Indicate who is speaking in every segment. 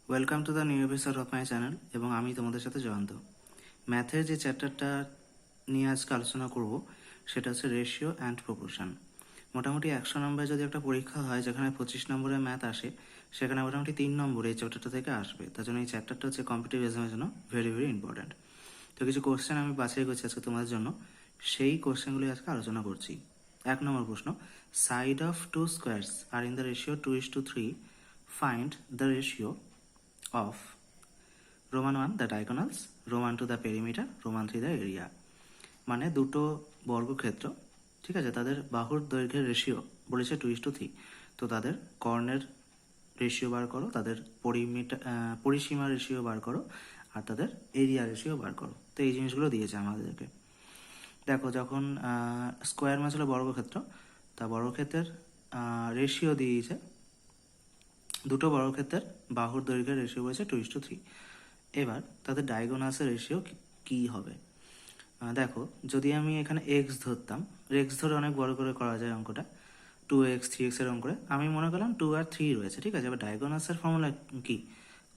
Speaker 1: Welcome to the new episode of my channel এবং আমি তোমাদের সাথে জয়ন্ত। ম্যাথের যে চ্যাপ্টারটা নিয়ে আজকে আলোচনা করব সেটা হচ্ছে রেশিও অ্যান্ড প্রপোর্শন। মোটামুটি 100 নম্বরে যদি একটা পরীক্ষা হয় যেখানে 25 নম্বরে ম্যাথ আসে, সেখানে মোটামুটি 3 নম্বরে এই চ্যাপ্টারটা থেকে আসবে। তার জন্য এই চ্যাপ্টারটা হচ্ছে কম্পিটিটিভ এক্সামের জন্য ভেরি ভেরি ইম্পর্ট্যান্ট। তো কিছু কোশ্চেন আমি বাছাই করছি আজকে তোমাদের জন্য, সেই কোশ্চেনগুলি আজকে আলোচনা করছি। 1 নম্বর প্রশ্ন, side of two squares are in the ratio 2:3, find the ratio of Roman 1 the diagonals, Roman 2 the perimeter, Roman 3 the area। মানে দুটো বর্গক্ষেত্র, ঠিক আছে, তাদের বাহুর দৈর্ঘ্যের রেশিও বলেছে 2:3। তো তাদের কর্ণের রেশিও বার করো, তাদের পরিসীমা রেশিও বার করো, আর তাদের এরিয়া রেশিও বার করো। তো এই জিনিসগুলো দিয়েছে আমাদেরকে। দেখো, যখন স্কোয়ার মানে ছিল বর্গক্ষেত্র, তা বর্গক্ষেত্রের রেশিও দিয়েছে, দুটো বর্গক্ষেত্রের বাহুর দৈর্ঘ্যের রেশিও বলেছে 2:3। এবার তাদের ডায়াগোনালসের রেশিও কী হবে? দেখো, যদি আমি এখানে এক্স ধরতাম, এক্স ধরে অনেক বড় করে করা যায় অঙ্কটা, 2x 3x এরকম করে। আমি মনে করলাম 2 আর 3 রয়েছে, ঠিক আছে। এবার ডায়াগোনালসের ফর্মুলা কি?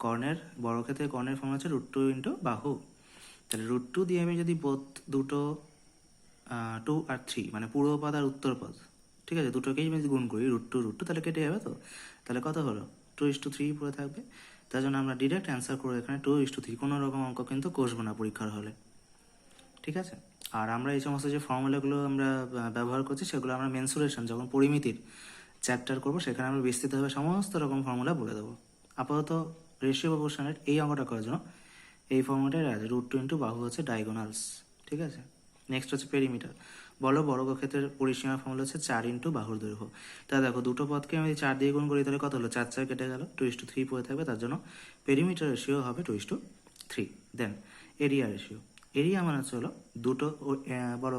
Speaker 1: কর্ণের বর্গক্ষেত্রে কর্ণের ফর্মুলা হচ্ছে √2 ইন্টু বাহু। তাহলে √2 দিয়ে আমি যদি দুটো 2 আর 3 মানে পূর্ব পদ আর উত্তর পদ, ঠিক আছে, দুটোকেই আমি যদি গুণ করি √2 তাহলে কেটে যাবে। তো তাহলে কত হলো? 2:3 পড়ে থাকবে। তার জন্য আমরা ডিরেক্ট অ্যান্সার করবো এখানে 2:3। কোনো রকম অঙ্ক কিন্তু কষবো না পরীক্ষার হলে, ঠিক আছে। আর আমরা এই সমস্ত যে ফর্মুলাগুলো আমরা ব্যবহার করছি, সেগুলো আমরা মেনসুরেশন যখন পরিমিতির চ্যাপ্টার করবো সেখানে আমরা বিস্তৃতভাবে সমস্ত রকম ফর্মুলা বলে দেবো। আপাতত রেশিও প্রপোর্শনের এই অঙ্কটা করার জন্য এই ফর্মুলাটাই আছে, √2 ইন্টু বাহু হচ্ছে ডায়াগোনালস, ঠিক আছে। নেক্সট হচ্ছে পেরিমিটার। বলো, বর্গক্ষেত্রের পরিসীমার ফর্মুলা হচ্ছে 4 ইন্টু বাহুর দৈর্ঘ্য। তা দেখো, দুটো পদকে আমি 4 দিয়ে গুণ করি তাহলে কত হলো? 4 4 কেটে গেল, 2:3 পড়ে থাকবে। তার জন্য পেরিমিটার রেশিও হবে 2:3। দেন এরিয়া রেশিও। এরিয়া মানে হলো দুটো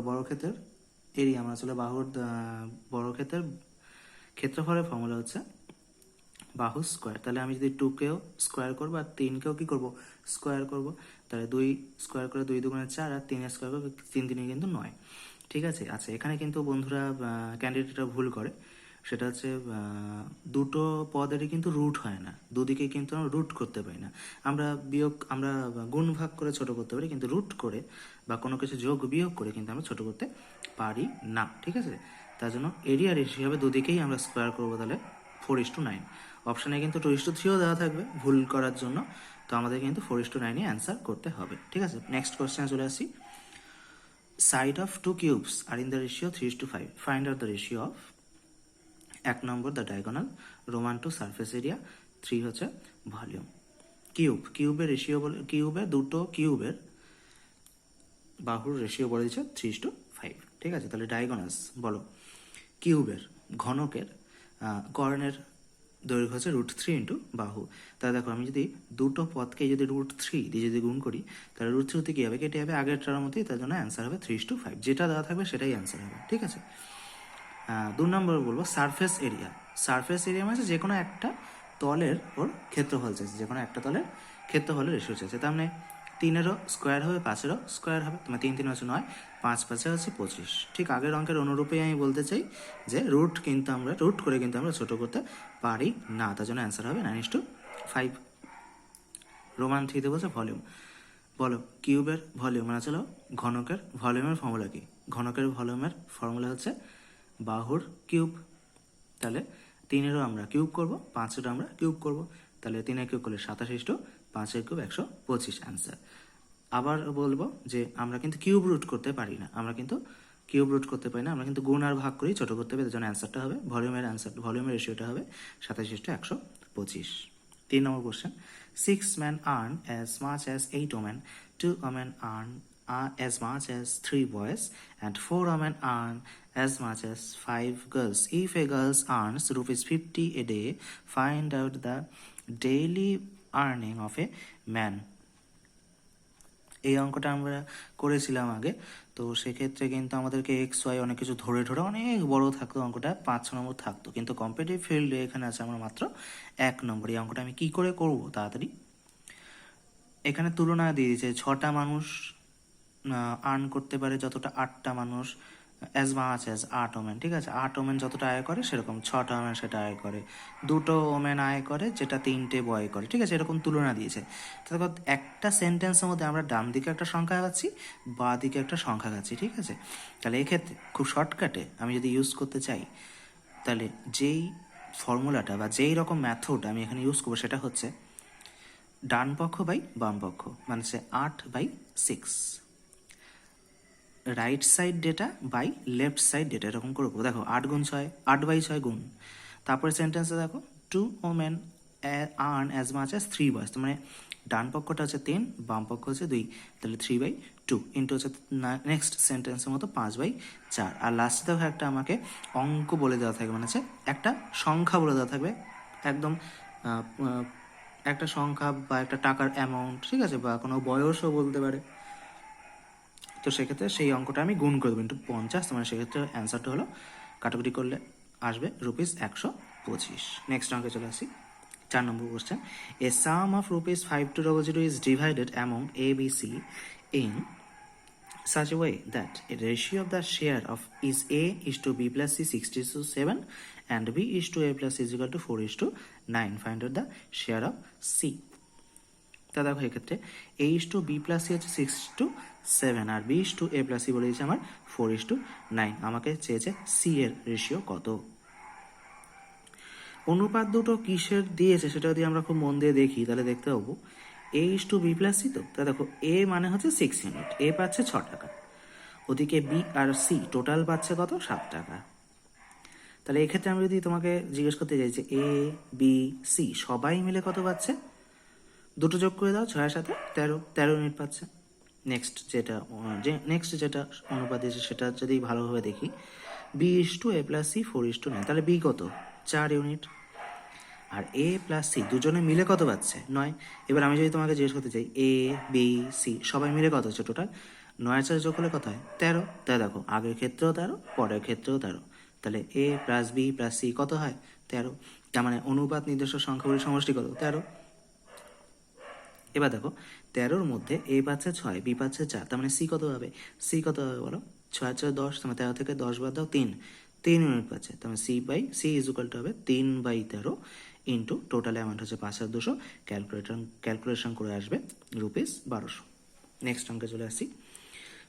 Speaker 1: বর্গক্ষেত্রের এরিয়া মানে হলো বাহুর বর্গক্ষেত্রের ক্ষেত্রফলের ফর্মুলা হচ্ছে বাহু স্কোয়ার। তাহলে আমি যদি 2কেও স্কোয়ার করবো আর 3কেও কী করবো? স্কোয়ার করবো। তাহলে 2 স্কোয়ার করে 2 2 4 আর 3 স্কোয়ার করে 3 3 কিন্তু 9, ঠিক আছে। আচ্ছা, এখানে কিন্তু বন্ধুরা ক্যান্ডিডেটরা ভুল করে, সেটা হচ্ছে দুটো পদেরই কিন্তু রুট হয় না, দুদিকে কিন্তু আমরা রুট করতে পারি না। আমরা গুণ ভাগ করে ছোট করতে পারি, কিন্তু রুট করে বা কোনো কিছু যোগ বিয়োগ করে কিন্তু আমরা ছোট করতে পারি না, ঠিক আছে। তার জন্য এরিয়া রেশিও হবে দুদিকেই আমরা স্কোয়ার করবো, তাহলে 4:9। অপশানে কিন্তু 2:3ও দেওয়া থাকবে ভুল করার জন্য, তো আমাদের কিন্তু 4:9 অ্যান্সার করতে হবে, ঠিক আছে। নেক্সট কোয়েশ্চেনে চলে আসি। Side of two cubes are in the ratio 3:5, find out the ratio of 1 number the diagonal, roman 2 surface area, 3 হচ্ছে ভলিউম। কিউবের রেশিও বলে, দুটো কিউবের বাহুর রেশিও বলে দিচ্ছে 3:5, ঠিক আছে। তাহলে ডায়াগোনালস বলো, কিউবের ঘনকের কর্ণের দৈর্ঘ্য হচ্ছে √3 ইন্টু বাহু। তাহলে দেখো, আমি যদি দুটো পদকে যদি √3 দিয়ে যদি গুণ করি, তাহলে √3 কী হবে? কেটে যাবে আগেরটার মতোই। তার জন্য অ্যান্সার হবে 3:5, যেটা দেওয়া থাকবে সেটাই অ্যান্সার হবে, ঠিক আছে। 2 নম্বর বলবো সারফেস এরিয়া। সারফেস এরিয়া মানে যে কোনো একটা তলের ওর ক্ষেত্রফল চাইছে, যে কোনো একটা তলের ক্ষেত্রফলের রেশিও চাইছে। তার মানে 3-এরও স্কোয়ার হবে, 5-এরও স্কোয়ার হবে। তোমার 3 3 হচ্ছে 9, 5 5 হচ্ছে 25। ঠিক আগের অঙ্কের অনুরূপেই আমি বলতে চাই যে রুট করে কিন্তু আমরা ছোটো করতে পারি না। তার জন্য অ্যান্সার হবে 9:5। রোমান 3-তে বলছে ভলিউম। বলো, কিউবের ভলিউম মানে চলো ঘনকের ভলিউমের ফর্মুলা কি? ঘনকের ভলিউমের ফর্মুলা হচ্ছে বাহুর কিউব। তাহলে 3-এরও আমরা কিউব করব, 5-এরও আমরা কিউব করব। তাহলে 3-এর কিউব করলে 27, 5-এর কিউব 125 অ্যান্সার। আবার বলবো যে আমরা কিন্তু কিউব রুট করতে পারি না, আমরা কিন্তু গুণ আর ভাগ করেই ছোটো করতে হবে। তার জন্য অ্যান্সারটা হবে ভলিউমের রেশিওটা হবে 27:125। 3 নম্বর question, 6 men earn as much as 8 women, 2 women earn as much as 3 boys, and 4 women earn as much as 5 girls. If a girl earns ₹50 a day, find out the daily earning of a man. এই অঙ্কটা আমরা করেছিলাম আগে, তো সেক্ষেত্রে কিন্তু আমাদেরকে XY অনেক কিছু ধরে অনেক বড় থাকতো, অঙ্কটা 5-6 নম্বর থাকতো। কিন্তু কম্পিটিটিভ ফিল্ডে এখানে আছে আমরা মাত্র 1 নম্বর। এই অঙ্কটা আমি কী করে করব তাড়াতাড়ি? এখানে তুলনা দিয়ে দিয়েছে, 6টা মানুষ আর্ন করতে পারে যতটা 8টা মানুষ অ্যাজ মাচ অ্যাজ 8 ওমেন, ঠিক আছে? 8 ওমেন যতটা আয় করে সেরকম 6টা ওমেন সেটা আয় করে, 2টো ওমেন আয় করে যেটা 3টে বয় করে, ঠিক আছে? এরকম তুলনা দিয়েছে। তো দেখো একটা সেন্টেন্সের মধ্যে আমরা ডান দিকে একটা সংখ্যা পাচ্ছি, বাঁ দিকে একটা সংখ্যা পাচ্ছি, ঠিক আছে? তাহলে এক্ষেত্রে খুব শর্টকাটে আমি যদি ইউজ করতে চাই, তাহলে যেই ফর্মুলাটা বা যেই রকম ম্যাথড আমি এখানে ইউজ করবো সেটা হচ্ছে ডান পক্ষ বাই বাম পক্ষ, মানে সে 8/6, right side data by left side data, এরকম করবো। দেখো 8 × 6, 8/6 গুণ, তারপরে সেন্টেন্সে দেখো 2 women earn as much as 3 বয়স, মানে ডান পক্ষটা হচ্ছে 3, বাম পক্ষ হচ্ছে 2, তাহলে 3/2 ইন্টু হচ্ছে নেক্সট সেন্টেন্সের মতো 5/4। আর লাস্টে দেখো একটা আমাকে অঙ্ক বলে দেওয়া থাকবে, মানে হচ্ছে একটা সংখ্যা বলে দেওয়া থাকবে, একদম একটা সংখ্যা বা একটা টাকার অ্যামাউন্ট, ঠিক আছে? বা কোনো বয়সও বলতে পারে। তো সেক্ষেত্রে সেই অঙ্কটা আমি গুণ করে দেবো ইন্টু 50, মানে সেক্ষেত্রে অ্যান্সারটা হলো কাটাকুটি করলে আসবে ₹125। নেক্সট অঙ্কে চলে আসি, 4 নম্বর question. A sum of ₹5200 is divided among A B C in such a way that a ratio of the share of is A is to B plus C 60:7 and B is to A plus C is equal to 4:9. Find out the share of C. তা দেখো এক্ষেত্রে A is to B plus C হচ্ছে 6:7 আর B is to A plus C বলে দিয়েছে আমার 4:9। আমাকে চেয়েছে C এর রেশিও কত। অনুপাত দুটো কিসের দিয়েছে সেটা যদি আমরা খুব মন দিয়ে দেখি তাহলে দেখতে পাবো A is to B plus C, তো তা দেখো A মানে হচ্ছে 6 ইউনিট, A পাচ্ছে 6 টাকা, ওদিকে B আর C টোটাল পাচ্ছে কত, 7 টাকা। তাহলে এক্ষেত্রে আমি যদি তোমাকে জিজ্ঞেস করতে চাই যে A B C সবাই মিলে কত পাচ্ছে, দুটো যোগ করে দাও, 6 7 13 ইউনিট পাচ্ছে। নেক্সট যেটা অনুপাত দিয়েছে সেটা যদি ভালোভাবে দেখি, B is to A plus C 4:9, তাহলে B কত, 4 ইউনিট। আর A plus C দুজনে মিলে কত পাচ্ছে, 9। এবার আমি যদি তোমাকে জিজ্ঞেস করতে চাই A B C সবাই মিলে কত হচ্ছে টোটাল, 9 4 যোগ করলে কত হয়, 13। তাই দেখো আগের ক্ষেত্রেও 13, পরের ক্ষেত্রেও 13, তাহলে A plus B plus C কত হয়, 13। তার মানে অনুপাত নির্দেশক সংখ্যাগুলির সমষ্টি কত, 13। এবার দেখো 13-র মধ্যে A পাচ্ছে 6, B পাচ্ছে 4, তার মানে C কত হবে, C কত হবে বলো, 6 4 10, তার মানে 13 থেকে 10 বাদ দাও, 3 ইউনিট পাচ্ছে, তার মানে C ইজ ইকুয়াল টু হবে 3/13 ইন্টু টোটাল অ্যামাউন্ট হচ্ছে 5200, ক্যালকুলেশন করে আসবে ₹1200। নেক্সট অঙ্কে চলে আসছি,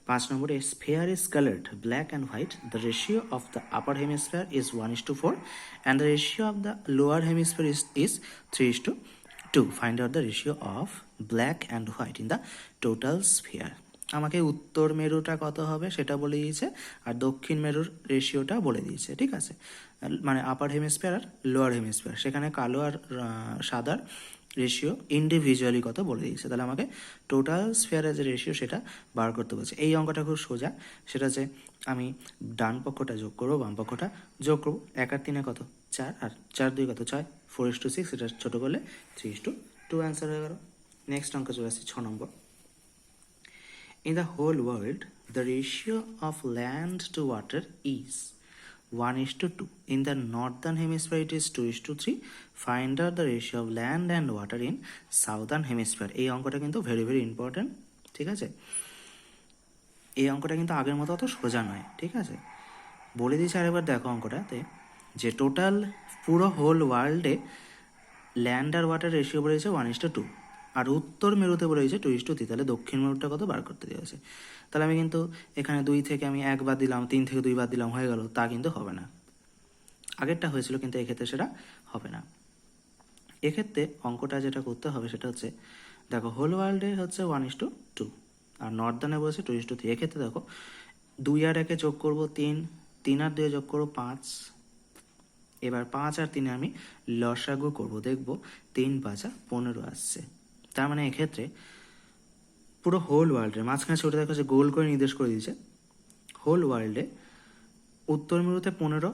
Speaker 1: 5 নম্বরে sphere is coloured black and white, the ratio of the upper hemisphere is 1:4 and the ratio of the lower hemisphere is 3:2. Find out the ratio of black and white in the total sphere. আমাকে উত্তর মেরুটা কত হবে সেটা বলে দিয়েছে, আর দক্ষিণ মেরুর রেশিওটা বলে দিয়েছে, ঠিক আছে? মানে আপার হেমিস্ফিয়ার আর লোয়ার হেমিস্ফিয়ার, সেখানে কালো আর সাদার রেশিও ইন্ডিভিজুয়ালি কত বলে দিয়েছে। তাহলে আমাকে টোটাল স্ফিয়ারের যে রেশিও সেটা বার করতে বলছে। এই অঙ্কটা খুব সোজা, সেটা যে আমি ডান পক্ষটা যোগ করবো, বাম পক্ষটা যোগ করবো, 1 আর 3 কত, 4, আর 4 2 কত, 6, 4:6, এটা ছোটো করলে 3:2 অ্যান্সার হয়ে গেল। নেক্সট অঙ্ক চলে আসছি 6 নম্বর। In the whole world, the ratio of land to water is 1:2. In the northern hemisphere, it is 2:3. Find out the ratio of land and water in southern hemisphere. এই অঙ্কটা কিন্তু ভেরি ভেরি ইম্পর্টেন্ট, ঠিক আছে? এই অঙ্কটা কিন্তু আগের মতো অত সোজা নয়, ঠিক আছে? বলে দিয়েছি আরেকবার দেখো অঙ্কটাতে, যে টোটাল পুরো হোল ওয়ার্ল্ডে ল্যান্ড আর ওয়াটার রেশিও বলে দিয়েছে 1:2, আর উত্তর মেরুতে বলে দিয়েছে 2:3, তাহলে দক্ষিণ মেরুটা কত বার করতে দিয়েছে। তাহলে আমি কিন্তু এখানে 2 থেকে আমি 1 বাদ দিলাম, 3 থেকে 2 বাদ দিলাম, হয়ে গেল, তা কিন্তু হবে না। আগেরটা হয়েছিল কিন্তু এক্ষেত্রে সেটা হবে না। এক্ষেত্রে অঙ্কটা যেটা করতে হবে সেটা হচ্ছে, দেখো হোল ওয়ার্ল্ডে হচ্ছে 1:2 আর নর্দার্নে বলেছে 2:3। এক্ষেত্রে দেখো 2 আর 1 যোগ করবো 3, 3 আর 2 যোগ করবো 5, এবার 5 আর 3 আমি লসাগু করব, দেখবো 3 5 15 আসছে। তার মানে এক্ষেত্রে পুরো হোল ওয়ার্ল্ডে মাঝখানে ছোটো দেখো যে গোল করে নির্দেশ করে দিয়েছে, হোল ওয়ার্ল্ডে উত্তর মেরুতে 15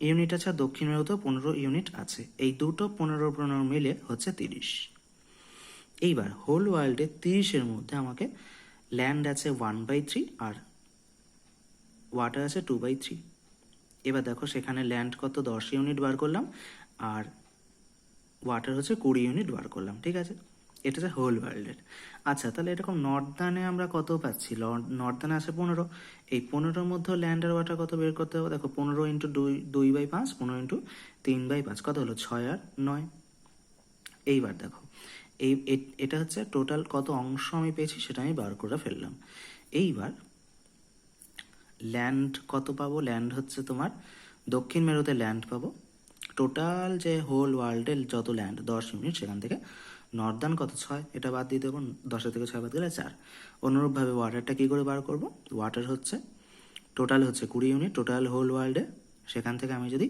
Speaker 1: ইউনিট আছে আর দক্ষিণ মেরুতেও 15 ইউনিট আছে, এই দুটো 15 মিলে হচ্ছে 30। এইবার হোল ওয়ার্ল্ডে 30-এর মধ্যে আমাকে ল্যান্ড আছে 1/3 আর ওয়াটার আছে 2/3। এবার দেখো সেখানে ল্যান্ড কত, 10 ইউনিট বার করলাম, আর ওয়াটার হচ্ছে 20 ইউনিট বার করলাম, ঠিক আছে? এটা হচ্ছে হোল ওয়ার্ল্ডের। আচ্ছা, তাহলে এরকম নর্দানে আমরা কত পাচ্ছি? নর্দানে আছে 15। এই 15-র মধ্যে ল্যান্ড আর ওয়াটার কত বের করতে হবে? দেখো 15 ইন্টু 2/5, 15 ইন্টু 3/5 কত হলো? 6 আর 9। এইবার দেখো এটা হচ্ছে টোটাল কত অংশ আমি পেয়েছি সেটা আমি বার করে ফেললাম। এইবার ল্যান্ড কত পাবো? ল্যান্ড হচ্ছে তোমার দক্ষিণ মেরুতে ল্যান্ড পাবো। টোটাল যে হোল ওয়ার্ল্ডের যত ল্যান্ড 10 ইউনিট, সেখান থেকে নর্দার্ন কত? 6, এটা বাদ দিয়ে দেবো। 10 থেকে 6 বাদ গেলে 4। অনুরূপভাবে ওয়াটারটা কী করে বার করব? ওয়াটার হচ্ছে টোটাল হচ্ছে 20 ইউনিট টোটাল হোল ওয়ার্ল্ডে, সেখান থেকে আমি যদি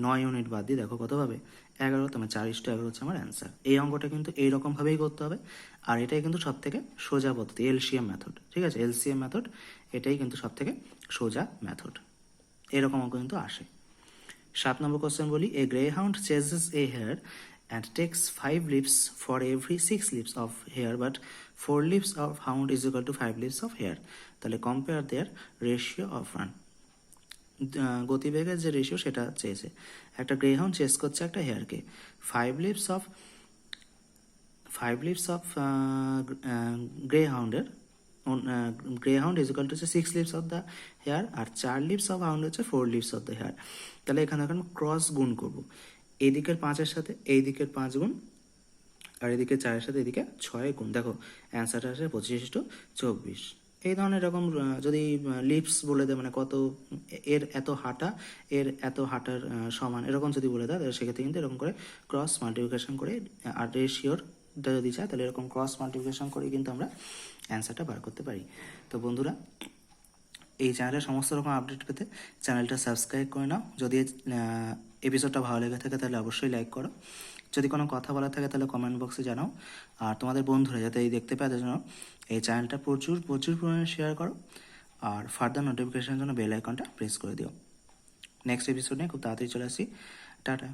Speaker 1: 9 ইউনিট বাদ দিই, দেখো কত পাবে? 11। তোমার 4:11 হচ্ছে আমার অ্যান্সার। এই অঙ্কটা কিন্তু এইরকমভাবেই করতে হবে, আর এটাই কিন্তু সব থেকে সোজা পদ্ধতি, এলসিএম মেথড। ঠিক আছে, এলসিএম মেথড এটাই কিন্তু সব থেকে সোজা মেথড। এরকম অঙ্ক কিন্তু আসে। 7 নম্বর কোশ্চেন বলি, a greyhound chases a hare and takes 5 leaps for every 6 leaps of hair, but 4 leaps of hound is equal to 5 leaps of hair. তাহলে compare their ratio of run. গতিবেগের যে ratio সেটা চেয়েছে। একটা grey hound chase করছে একটা হেয়ারকে। 5 leaps of গ্রে হাউন্ডের greyhound is equal to হচ্ছে 6 লিপস অফ দ্য হেয়ার, আর 4 লিপস অফ হাউন্ড হচ্ছে 4 লিপস অফ দ্য হেয়ার। তাহলে এখানে এখন ক্রস গুণ করব, এই দিকের 5-এর সাথে এই দিকের 5 গুণ, আর এদিকে 4-এর সাথে এদিকে 6 গুণ। দেখো অ্যান্সারটা আসে 25:24। এই ধরনের এরকম যদি লিপস বলে দেয়, মানে কত এর এত হাঁটা, এর এত হাঁটার সমান, এরকম যদি বলে দেয়, তাহলে সেক্ষেত্রে কিন্তু এরকম করে ক্রস মাল্টিপ্লিকেশন করে, আর রেশিওরটা যদি চায় তাহলে এরকম ক্রস মাল্টিপ্লিকেশন করে কিন্তু আমরা অ্যান্সারটা বার করতে পারি। তো বন্ধুরা, এই চ্যানেলের সমস্ত রকম আপডেট পেতে চ্যানেলটা সাবস্ক্রাইব করে নাও। যদি এপিসোডটা ভালো লেগে থাকে তাহলে অবশ্যই লাইক করো। যদি কোনো কথা বলার থাকে তাহলে কমেন্ট বক্সে জানাও। আর তোমাদের বন্ধুরা যাতে এই দেখতে পায়, তার জন্য এই চ্যানেলটা প্রচুর পরিমাণে শেয়ার করো। আর ফার্দার নোটিফিকেশনের জন্য বেল আইকনটা প্রেস করে দিও। নেক্সট এপিসোড নিয়ে খুব তাড়াতাড়ি চলে আসি। টাটা।